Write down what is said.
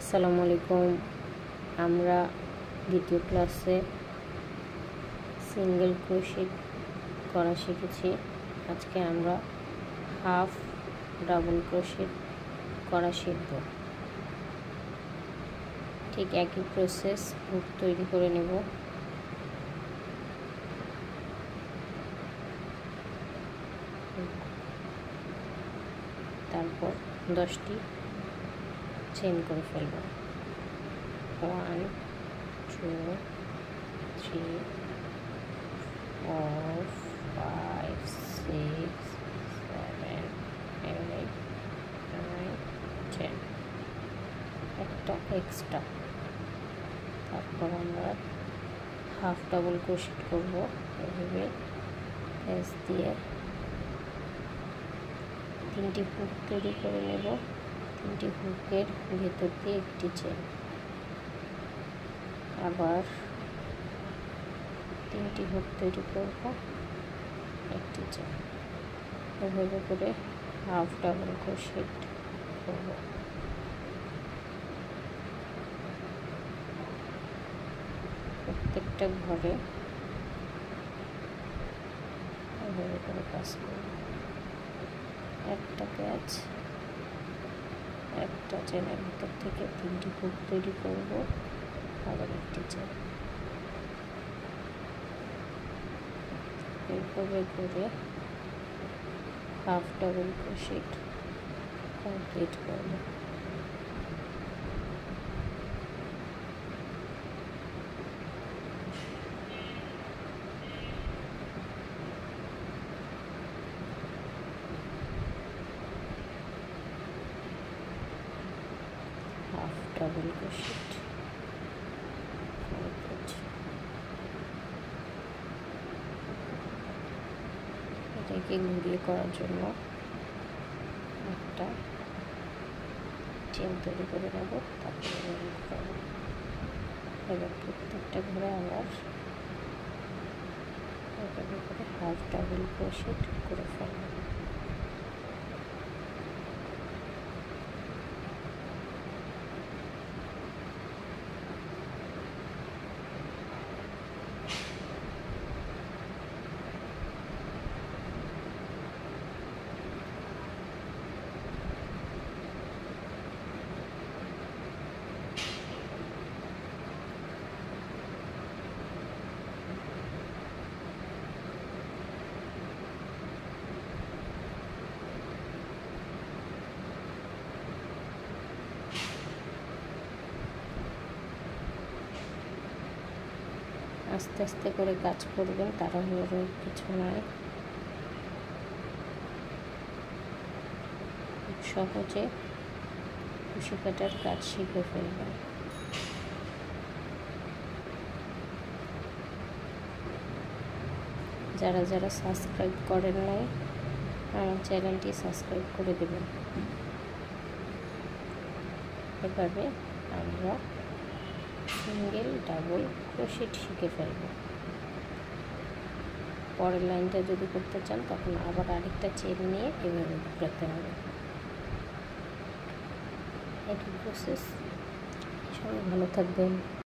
আসসালামু আলাইকুম। আমরা দ্বিতীয় ক্লাসে সিঙ্গেল ক্রোশেট করা শিখেছি। আজকে আমরা হাফ ডাবল ক্রোশেট করা শিখব। ঠিক একই প্রসেস, হুক তৈরি করে নেব। তারপর 10টি চেইন করে ফেলব। 1 2 3 4 5 6 7 8 9 10, একটা এক্সট্রা। তারপর আমরা হাফ ডাবল ক্রোশেট করব। এভাবে পেঁচ দিয়ে 3টি হুক তৈরি করে নেব। 3টি হুকের ভেতর দিয়ে একটি চেন, আবার 3টি হুক তৈরি করব, একটি চেন। এভাবে করে হাফ ডাবল ক্রোশেট করব। প্রত্যেকটা ঘরে এভাবে করে কাজ করব। একটা প্যাচ, একটা চেনের ভিতর থেকে 3টি হুক তৈরি করব, আবার একটি চেন। এইভাবে করে হাফ ডাবল ক্রোশেট কমপ্লিট করব। Half double crochet complete. এটাকে ঘুরিয়ে করার জন্য একটা চেন তৈরি করে নেব। তারপরে ঘোরাবো। এবার প্রত্যেকটা ঘুরে আবার এভাবে করে হাফ ডাবল ক্রোশেট করে ফেলব। আস্তে আস্তে করে কাজ করবেন, তাড়াহুড়োর কিছু নয়। খুব সহজে কুশি কাটার কাজ শিখে ফেলবেন। যারা যারা সাবস্ক্রাইব করেন নাই, আমার চ্যানেলটি সাবস্ক্রাইব করে দেবেন। এভাবে আমরা সিঙ্গেল ডাবল ক্রোশেট শিখে ফেলব। পরের লাইনটা যদি করতে চান তখন আবার আরেকটা চেন নিয়ে এভাবে ঘোরাতে হবে। একই প্রসেস। সবাই ভালো থাকবেন।